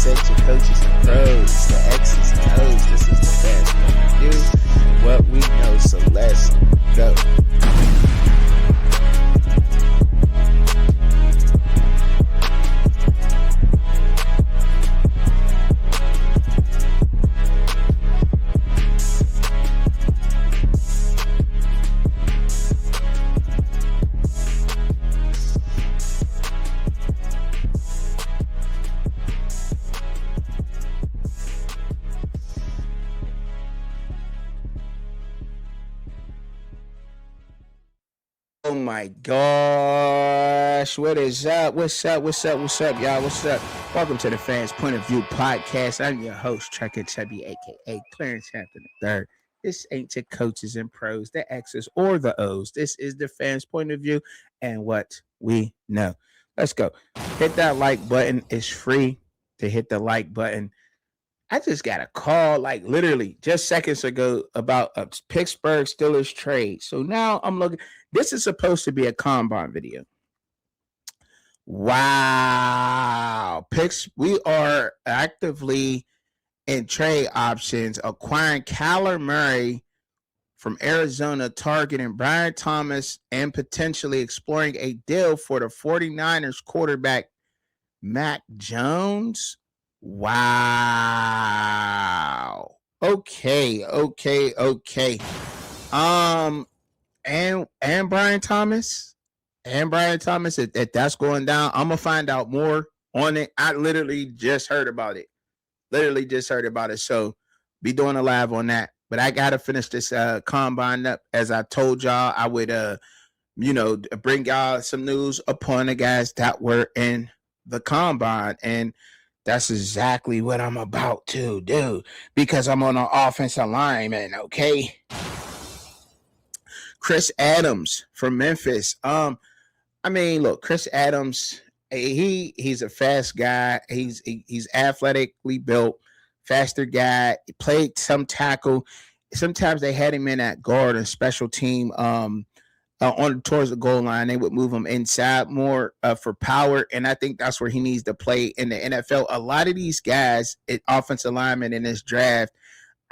said to coaches and pros, the X's and O's. This is the best what we do, what we know. So let's go. Oh my gosh, what is up? What's up, y'all? What's up? Welcome to the Fans Point of View podcast. I'm your host, Trucker Chubby, aka Clarence Hampton III. This ain't to coaches and pros, the X's or the O's. This is the Fans Point of View and what we know. Let's go. Hit that like button. It's free to hit the like button. I just got a call, like literally just seconds ago, about a Pittsburgh Steelers trade. So now I'm looking. This is supposed to be a combine video. Wow. We are actively in trade options, acquiring Kyler Murray from Arizona, targeting Brian Thomas, and potentially exploring a deal for the 49ers quarterback, Mac Jones. Wow. Okay. And Brian Thomas. If that's going down, I'm gonna find out more on it. I literally just heard about it. So be doing a live on that. But I gotta finish this combine up. As I told y'all, I would bring y'all some news upon the guys that were in the combine, and that's exactly what I'm about to do because I'm on an offensive lineman, okay? Chris Adams from Memphis. Look, Chris Adams, he's a fast guy. He's athletically built, faster guy. He played some tackle. Sometimes they had him in at guard and special team. Towards the goal line, they would move him inside more for power, and I think that's where he needs to play in the NFL. A lot of these guys, offensive linemen in this draft,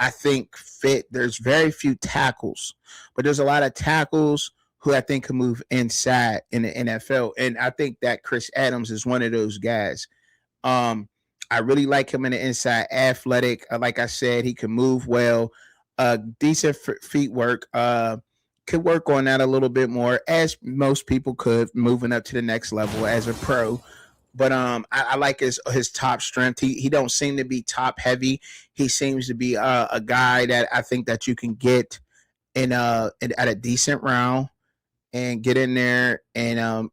I think fit. There's very few tackles, but there's a lot of tackles who I think can move inside in the NFL, and I think that Chris Adams is one of those guys. I really like him in the inside, athletic. Like I said, he can move well, decent feet work. Could work on that a little bit more, as most people could, moving up to the next level as a pro. But I like his top strength. He don't seem to be top heavy. He seems to be a guy that I think that you can get at a decent round and get in there and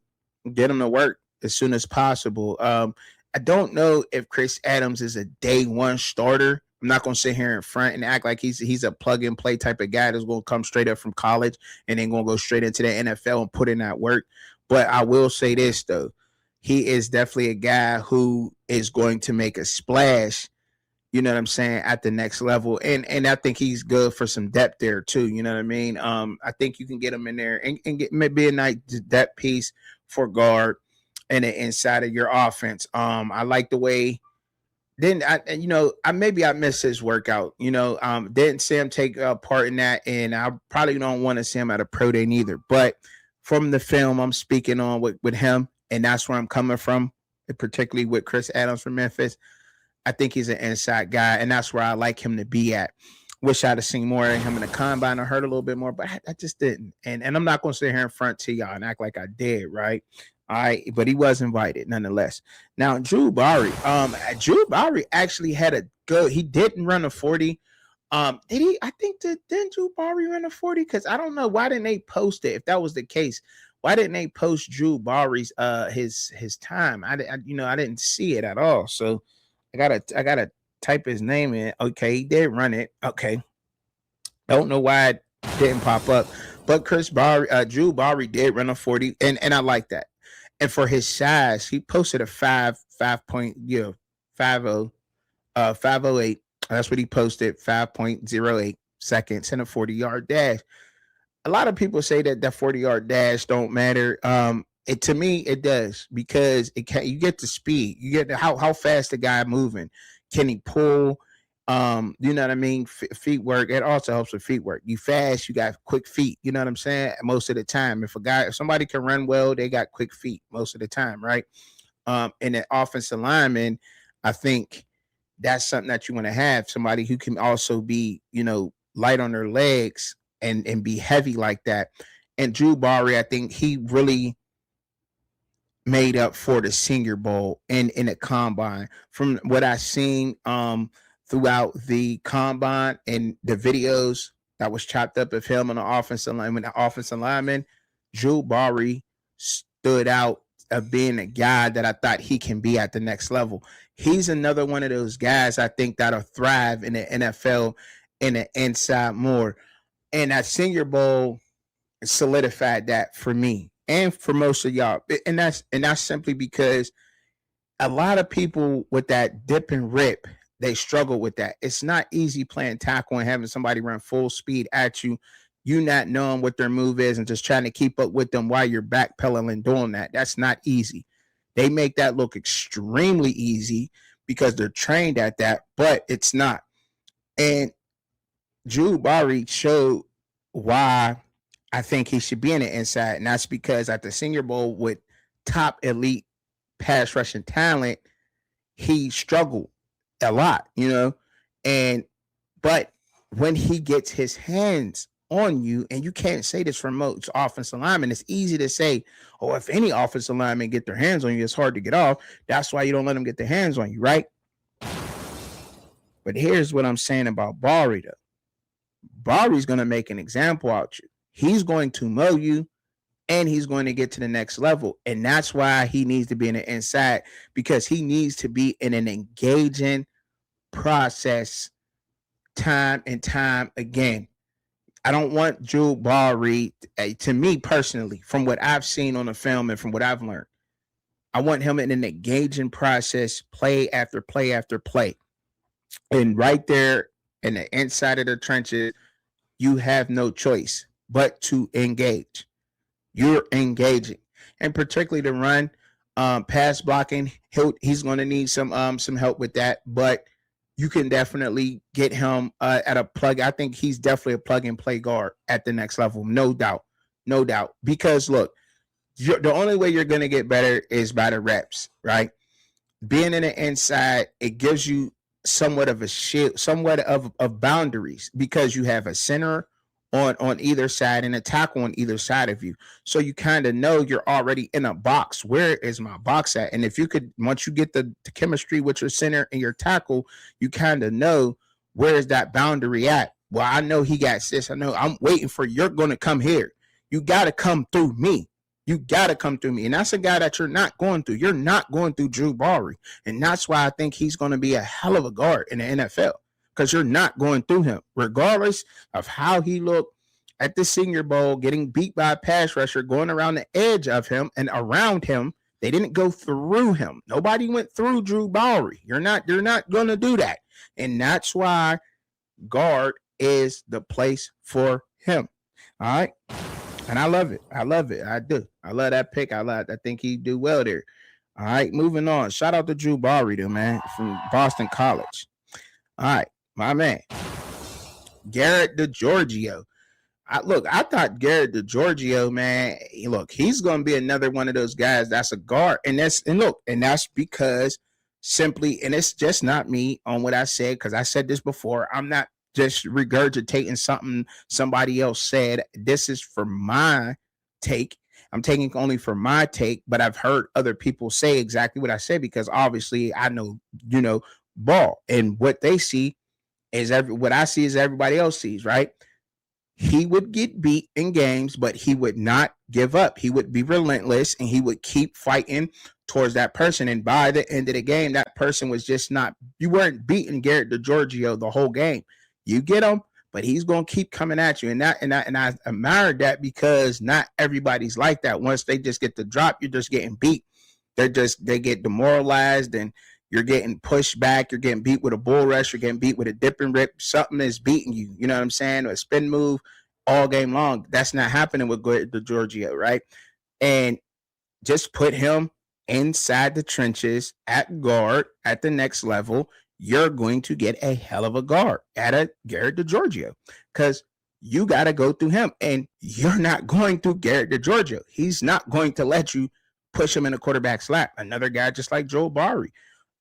get him to work as soon as possible. I don't know if Chris Adams is a day one starter. I'm not going to sit here in front and act like he's a plug and play type of guy that's going to come straight up from college and then going to go straight into the NFL and put in that work. But I will say this, though. He is definitely a guy who is going to make a splash, you know what I'm saying, at the next level. And I think he's good for some depth there, too. You know what I mean? I think you can get him in there and get maybe a nice depth piece for guard and the inside of your offense. I like the way. Then I missed his workout. Didn't see him take part in that, and I probably don't want to see him at a pro day neither. But from the film, I'm speaking on with him, and that's where I'm coming from, particularly with Chris Adams from Memphis. I think he's an inside guy, and that's where I like him to be at. Wish I'd have seen more of him in the combine. I heard a little bit more, but I just didn't. And I'm not going to sit here in front to y'all and act like I did, right? All right, but he was invited nonetheless. Now, Drew Barry actually had a good. He didn't run a 40. Did he? I think didn't Drew Barry run a 40? Because I don't know why didn't they post it. If that was the case, why didn't they post Drew Barry's his time? I didn't see it at all. So I gotta type his name in. Okay, he did run it. Okay, don't know why it didn't pop up, but Drew Barry did run a 40, and I like that. And for his size, he posted a 5.08. That's what he posted, 5.08 seconds in a 40-yard dash. A lot of people say that 40-yard dash don't matter. It to me it does because it can you get the speed, you get the, how fast the guy moving, can he pull? You know what I mean? Feet work. It also helps with feet work. You fast, you got quick feet. You know what I'm saying? Most of the time, if somebody can run well, they got quick feet most of the time, right? And an offensive lineman, I think that's something that you want to have. Somebody who can also be, light on their legs and be heavy like that. And Drew Barry, I think he really made up for the Senior Bowl in a combine. From what I've seen throughout the combine and the videos that was chopped up of him on the offensive line, when the offensive lineman, Drew Barry stood out of being a guy that I thought he can be at the next level. He's another one of those guys I think that'll thrive in the NFL in the inside more. And that Senior Bowl solidified that for me and for most of y'all. And that's simply because a lot of people with that dip and rip, they struggle with that. It's not easy playing tackle and having somebody run full speed at you, you not knowing what their move is and just trying to keep up with them while you're backpedaling doing that. That's not easy. They make that look extremely easy because they're trained at that, but it's not. And Drew Barry showed why I think he should be in the inside. And that's because at the Senior Bowl with top elite pass rushing talent, he struggled a lot, but when he gets his hands on you, and you can't say this for most offensive linemen, it's easy to say, oh, if any offensive lineman get their hands on you, it's hard to get off. That's why you don't let them get their hands on you, right? But here's what I'm saying about Barry, though. Barry's going to make an example out of you. He's going to mow you, and he's going to get to the next level. And that's why he needs to be in the inside, because he needs to be in an engaging process time and time again. I don't want Drew Barry, to me personally, from what I've seen on the film and from what I've learned, I want him in an engaging process, play after play after play. And right there in the inside of the trenches, you have no choice but to engage. You're engaging. And particularly to run, pass blocking, he's going to need some help with that. But you can definitely get him at a plug. I think he's definitely a plug and play guard at the next level. No doubt. Because look, the only way you're going to get better is by the reps, right? Being in the inside, it gives you somewhat of a shield, somewhat of boundaries, because you have a center on either side and a tackle on either side of you. So you kind of know you're already in a box. Where is my box at? And if you could, once you get the chemistry with your center and your tackle, you kind of know where is that boundary at. Well, I know he got this. I know I'm waiting for, you're going to come here. You got to come through me. And that's a guy that you're not going through. You're not going through Drew Barry. And that's why I think he's going to be a hell of a guard in the NFL. Because you're not going through him, regardless of how he looked at the Senior Bowl, getting beat by a pass rusher, going around the edge of him and around him. They didn't go through him. Nobody went through Drew Barry. You're not going to do that. And that's why guard is the place for him. All right. And I love it. I do. I love that pick. I think he do well there. All right. Moving on. Shout out to Drew Barry, though, man, from Boston College. All right. My man, Garrett DiGiorgio. I thought Garrett DiGiorgio, man, he's going to be another one of those guys that's a guard. And that's because simply, and it's just not me on what I said, because I said this before. I'm not just regurgitating something somebody else said. This is for my take. I'm taking only for my take, but I've heard other people say exactly what I said, because obviously I know, ball, and what they see is what I see is everybody else sees, right? He would get beat in games, but he would not give up. He would be relentless, and he would keep fighting towards that person. And by the end of the game, that person was just not, you weren't beating Garrett DiGiorgio the whole game. You get him, but he's going to keep coming at you. And I admire that, because not everybody's like that. Once they just get the drop, you're just getting beat. They get demoralized, and you're getting pushed back. You're getting beat with a bull rush. You're getting beat with a dip and rip. Something is beating you. You know what I'm saying? Or a spin move all game long. That's not happening with Garrett DiGiorgio, right? And Just put him inside the trenches at guard at the next level. You're going to get a hell of a guard at a Garrett DiGiorgio because you got to go through him, and you're not going through Garrett DiGiorgio. He's not going to let you push him in a quarterback's lap. Another guy just like Joe Barry.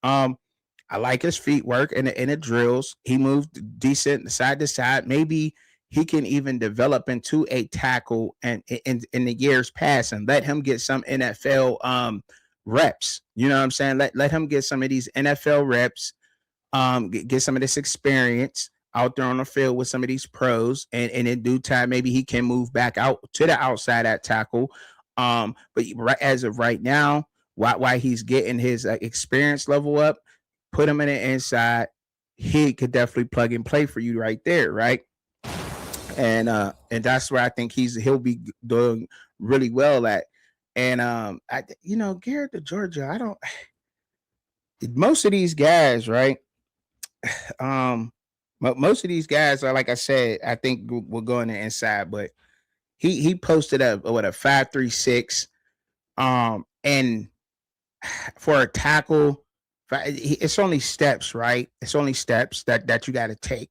I like his feet work and the drills. He moved decent side to side. Maybe he can even develop into a tackle and in the years past and let him get some NFL reps. You know what I'm saying? Let him get some of these NFL reps, get some of this experience out there on the field with some of these pros, and in due time, maybe he can move back out to the outside at tackle. But as of right now, why he's getting his experience level up, put him in the inside. He could definitely plug and play for you right there, right? And that's where I think he'll be doing really well at. And Garrett DiGiorgio, I don't. Most of these guys, right? Most of these guys are, like I said, I think will go in the inside, but he posted up what a 5.36, and for a tackle, it's only steps, right? It's only steps that you got to take,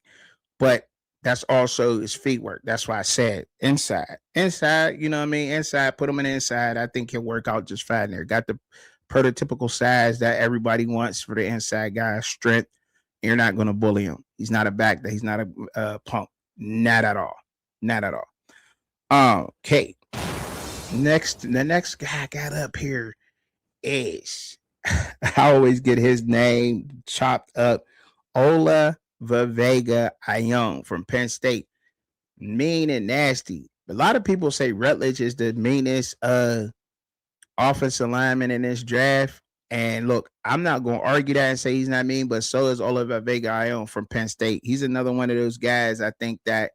but that's also his feet work. That's why I said inside. You know what I mean? Inside, put him in the inside. I think he'll work out just fine there. Got the prototypical size that everybody wants for the inside guy. Strength. You're not going to bully him. He's not a back. He's not a punk. Not at all. Not at all. Okay. The next guy I got up here is I always get his name chopped up. Olla Vevega-Ayon from Penn State. Mean and nasty. A lot of people say Rutledge is the meanest offensive lineman in this draft. And look, I'm not going to argue that and say he's not mean, but so is Olla Vevega-Ayon from Penn State. He's another one of those guys I think that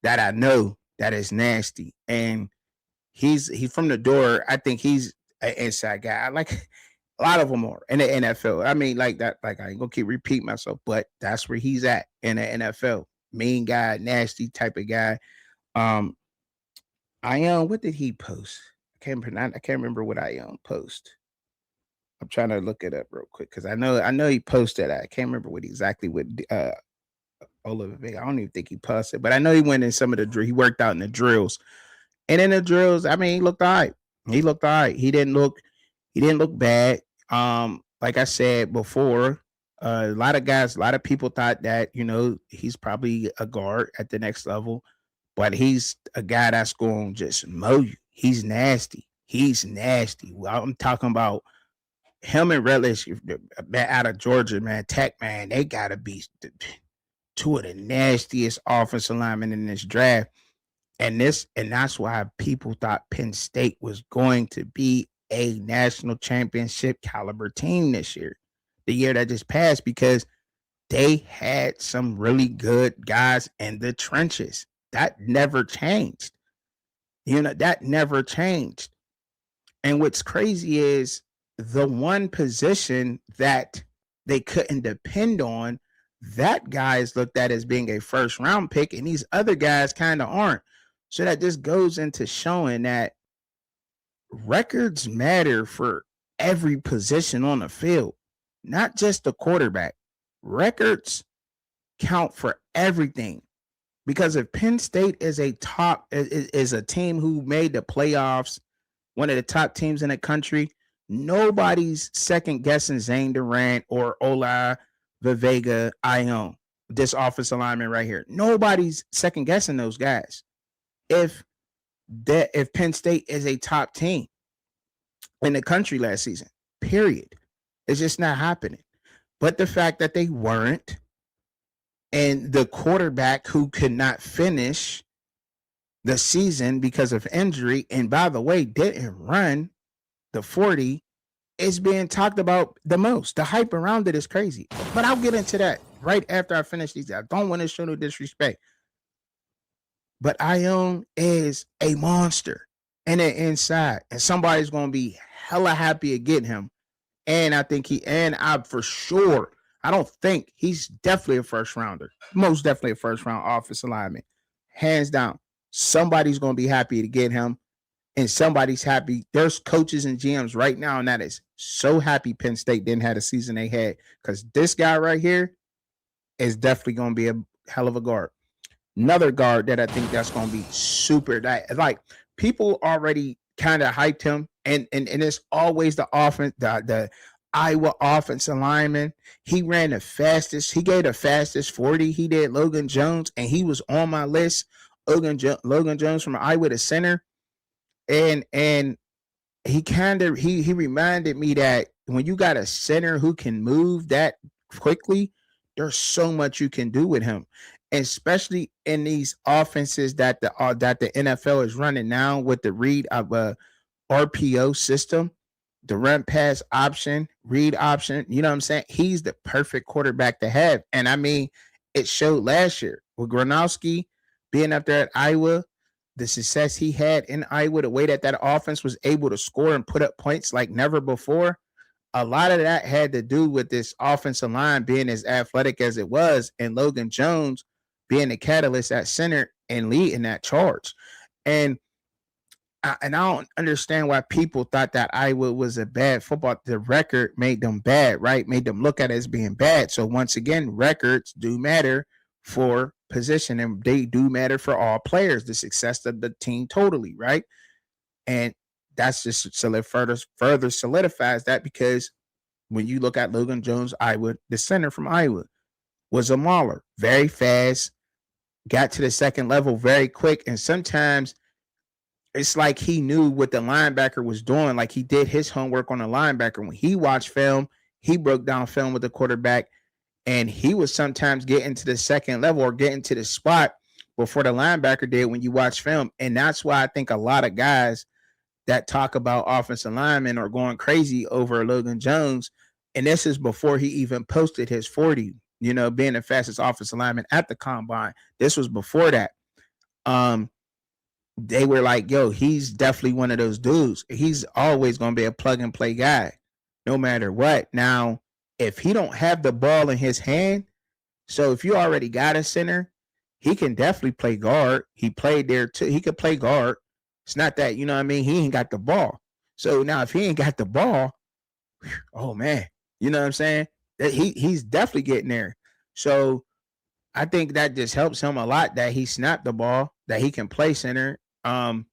I know that is nasty. And he's from the door. I think he's an inside guy. I like a lot of them are in the NFL. I mean, like that, like I ain't gonna keep repeating myself, but that's where he's at in the NFL. Mean guy, nasty type of guy. Ayon, what did he post? I can't remember what Ayon post. I'm trying to look it up real quick because I know he posted that. I can't remember exactly what Olla Vevega. I don't even think he posted, but I know he went in some of the he worked out in the drills. And in the drills, I mean, he looked all right. He looked all right. He didn't look bad. Like I said before, a lot of people thought that, he's probably a guard at the next level, but he's a guy that's going to just mow you. He's nasty. Well, I'm talking about him and Rutledge out of Georgia, man, Tech, man, they got to be two of the nastiest offensive linemen in this draft. And that's why people thought Penn State was going to be a national championship caliber team this year, the year that just passed, because they had some really good guys in the trenches. That never changed. That never changed. And what's crazy is the one position that they couldn't depend on, that guy is looked at as being a first round pick, and these other guys kind of aren't. So that just goes into showing that records matter for every position on the field, not just the quarterback. Records count for everything. Because if Penn State is a team who made the playoffs, one of the top teams in the country, nobody's second guessing Zane Durant or Olla Vevega-Ayon, this offensive lineman right here. Nobody's second guessing those guys. If Penn State is a top team in the country last season, period. It's just not happening. But the fact that they weren't, and the quarterback who could not finish the season because of injury, and by the way, didn't run the 40, is being talked about the most. The hype around it is crazy. But I'll get into that right after I finish these. I don't want to show no disrespect. But Ayon is a monster and an inside. And somebody's going to be hella happy to get him. And I think I don't think he's definitely a first rounder. Most definitely a first round offensive lineman. Hands down. Somebody's going to be happy to get him. and somebody's happy. There's coaches and GMs right now, and that is so happy Penn State didn't have the season they had, because this guy right here is definitely going to be a hell of a guard. Another guard that I think that's going to be super, that like people already kind of hyped him, and it's always the offense, the Iowa offensive lineman. He ran the fastest. He gave the fastest 40. He did Logan Jones, and he was on my list. Logan Jones from Iowa, the center, and he reminded me that when you got a center who can move that quickly, there's so much you can do with him, especially in these offenses that the NFL is running now with the read of a RPO system, the run pass option, read option. You know what I'm saying? He's the perfect quarterback to have. And I mean, it showed last year with Gronowski being up there at Iowa, the success he had in Iowa, the way that offense was able to score and put up points like never before. A lot of that had to do with this offensive line being as athletic as it was, and Logan Jones being the catalyst at center and leading that charge. And I don't understand why people thought that Iowa was a bad football. The record made them bad, right? Made them look at it as being bad. So once again, records do matter for position, and they do matter for all players, the success of the team totally, right? And that's just further solidifies that, because when you look at Logan Jones, Iowa, the center from Iowa, was a mauler, very fast, got to the second level very quick, and sometimes it's like he knew what the linebacker was doing. Like he did his homework on the linebacker. When he watched film, he broke down film with the quarterback, and he was sometimes getting to the second level or getting to the spot before the linebacker did when you watch film. And that's why I think a lot of guys that talk about offensive linemen are going crazy over Logan Jones. And this is before he even posted his 40, being the fastest offensive lineman at the combine. This was before that. They were like, yo, he's definitely one of those dudes. He's always going to be a plug and play guy, no matter what. Now, if he don't have the ball in his hand, so if you already got a center, he can definitely play guard. He played there too. He could play guard. It's not that, he ain't got the ball. So now if he ain't got the ball, oh man, you know what I'm saying? That he's definitely getting there. So I think that just helps him a lot that he snapped the ball, that he can play center. And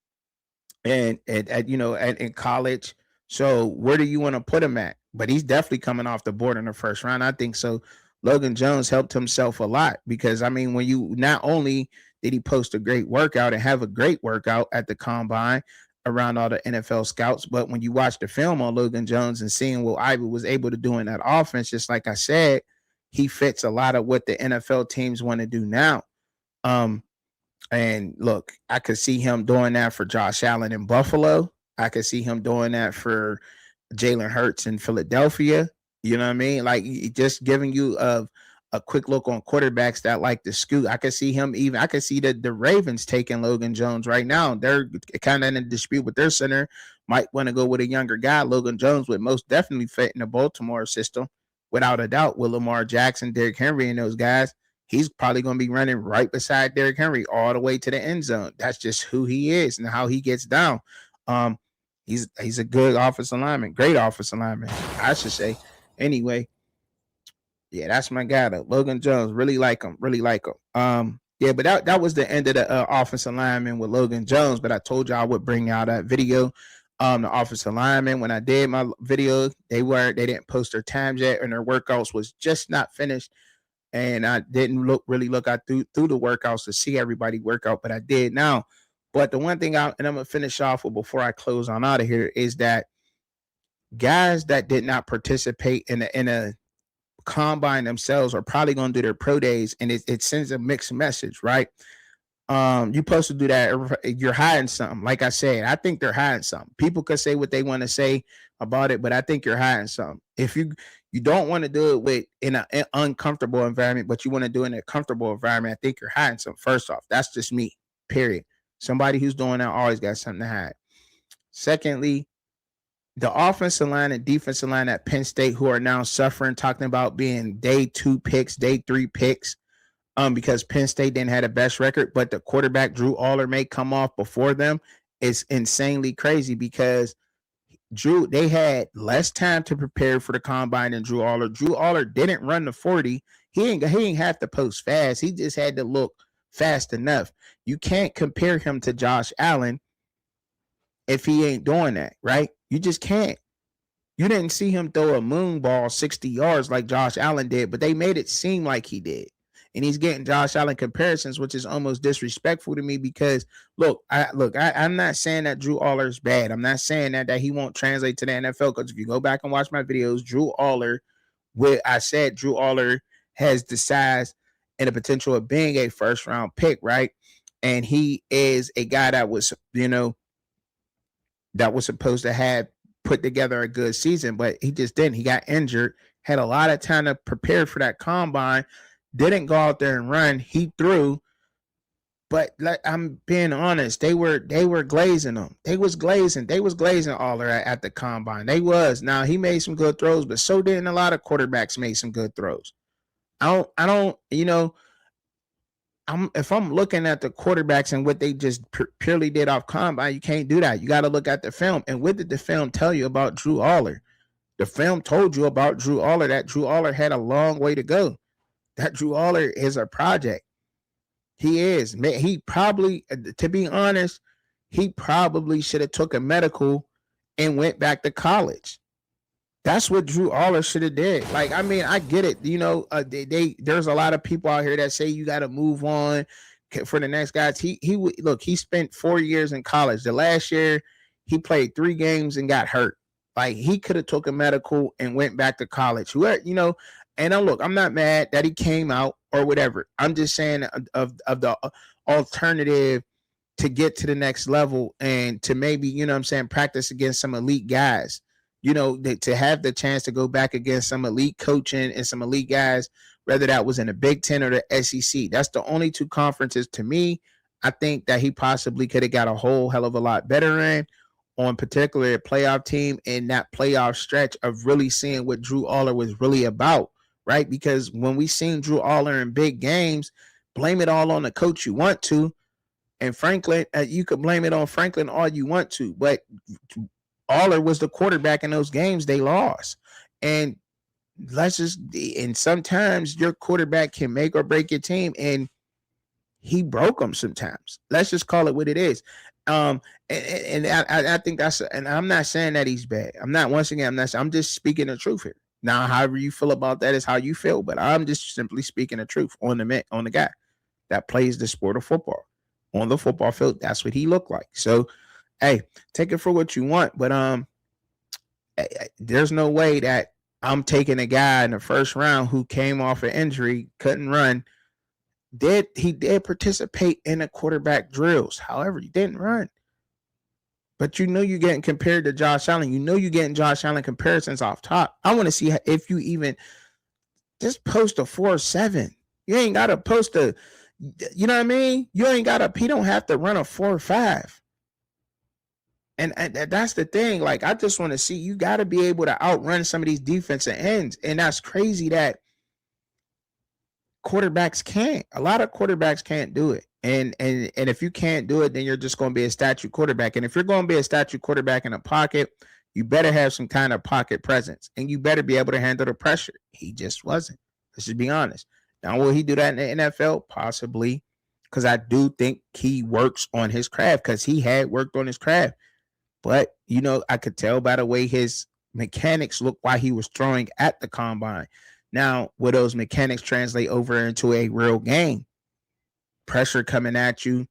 in college. So where do you want to put him at? But he's definitely coming off the board in the first round. I think so. Logan Jones helped himself a lot, because I mean, when you not only did he post a great workout and have a great workout at the combine around all the NFL scouts, but when you watch the film on Logan Jones and seeing what Ivy was able to do in that offense, just like I said, he fits a lot of what the NFL teams want to do now. And look, I could see him doing that for Josh Allen in Buffalo. I could see him doing that for Jalen Hurts in Philadelphia. You know what I mean? Like, just giving you a quick look on quarterbacks that like to scoot. I could see him I could see the Ravens taking Logan Jones right now. They're kind of in a dispute with their center. Might want to go with a younger guy. Logan Jones would most definitely fit in the Baltimore system, without a doubt, with Lamar Jackson, Derrick Henry, and those guys. He's probably going to be running right beside Derrick Henry all the way to the end zone. That's just who he is and how he gets down. He's a good offensive lineman, great offensive lineman, I should say. Anyway, yeah, that's my guy though, Logan Jones. Really like him. Yeah, but that was the end of the offensive lineman with Logan Jones. But I told you I would bring out that video. The offensive lineman, when I did my video, they didn't post their times yet, and their workouts was just not finished. And I didn't look out through the workouts to see everybody work out, but I did now. But the one thing I'm gonna finish off with before I close on out of here is that guys that did not participate in a combine themselves are probably gonna do their pro days, and it sends a mixed message, right? You're supposed to do that. You're hiding something. Like I said, I think they're hiding something. People could say what they want to say about it, but I think you're hiding something. If you don't want to do it in an uncomfortable environment, but you want to do it in a comfortable environment, I think you're hiding something. First off, that's just me, period. Somebody who's doing that always got something to hide. Secondly, the offensive line and defensive line at Penn State, who are now suffering, talking about being day 2 picks, day 3 picks, because Penn State didn't have the best record, but the quarterback Drew Aller may come off before them, It's insanely crazy because they had less time to prepare for the combine than Drew Aller. Drew Aller didn't run the 40. He ain't have to post fast. He just had to look fast enough. You can't compare him to Josh Allen if he ain't doing that, right? You just can't. You didn't see him throw a moon ball 60 yards like Josh Allen did, but they made it seem like he did. And he's getting Josh Allen comparisons, which is almost disrespectful to me because I'm not saying that Drew Aller is bad. I'm not saying that he won't translate to the NFL, because if you go back and watch my videos, Drew Aller has the size and the potential of being a first round pick, right? And he is a guy that was supposed to have put together a good season, but he just didn't. He got injured, had a lot of time to prepare for that combine, didn't go out there and run. He threw, but I'm being honest, they were glazing him. They was glazing Aller at the combine. They was. Now he made some good throws, but so didn't a lot of quarterbacks make some good throws. If I'm looking at the quarterbacks and what they just purely did off combine, you can't do that. You got to look at the film. And what did the film tell you about Drew Aller? The film told you about Drew Aller, that Drew Aller had a long way to go. That Drew Aller is a project. He is. He probably, to be honest, he probably should have took a medical and went back to college. That's what Drew Aller should have did. Like, I mean, I get it. There's a lot of people out here that say you got to move on for the next guys. He spent 4 years in college. The last year, he played 3 games and got hurt. Like, he could have took a medical and went back to college. And I'm not mad that he came out or whatever. I'm just saying of the alternative to get to the next level and to maybe, practice against some elite guys. To have the chance to go back against some elite coaching and some elite guys, whether that was in the Big Ten or the SEC. That's the only 2 conferences to me I think that he possibly could have got a whole hell of a lot better in, on particularly a playoff team, in that playoff stretch of really seeing what Drew Aller was really about, right? Because when we seen Drew Aller in big games, blame it all on the coach you want to. And Franklin, you could blame it on Franklin all you want to, but Aller was the quarterback in those games they lost. And sometimes your quarterback can make or break your team, and he broke them sometimes. Let's just call it what it is. And I think that's, and I'm not saying that he's bad. I'm just speaking the truth here. Now, however you feel about that is how you feel, but I'm just simply speaking the truth on the guy that plays the sport of football. On the football field, that's what he looked like. So, hey, take it for what you want, but there's no way that I'm taking a guy in the first round who came off an injury, couldn't run. He did participate in the quarterback drills. However, he didn't run. But you're getting compared to Josh Allen. You're getting Josh Allen comparisons off top. I want to see if you even just post a 4.7. You ain't got to post a, you know what I mean? He don't have to run a 4.5. And that's the thing. Like, I just want to see, you got to be able to outrun some of these defensive ends. And that's crazy that quarterbacks can't. A lot of quarterbacks can't do it. And if you can't do it, then you're just going to be a statue quarterback. And if you're going to be a statue quarterback in a pocket, you better have some kind of pocket presence. And you better be able to handle the pressure. He just wasn't. Let's just be honest. Now, will he do that in the NFL? Possibly. Because I do think he works on his craft, because he had worked on his craft. But, I could tell by the way his mechanics looked while he was throwing at the combine. Now, will those mechanics translate over into a real game? Pressure coming at you,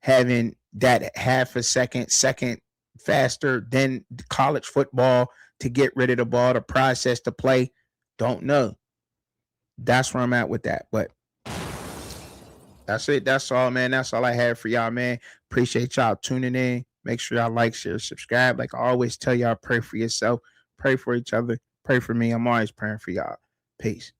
having that half a second faster than college football to get rid of the ball, to process the play. Don't know. That's where I'm at with that. But that's it. That's all, man. That's all I have for y'all, man. Appreciate y'all tuning in. Make sure y'all like, share, subscribe. Like I always tell y'all, pray for yourself, pray for each other, pray for me. I'm always praying for y'all. Peace.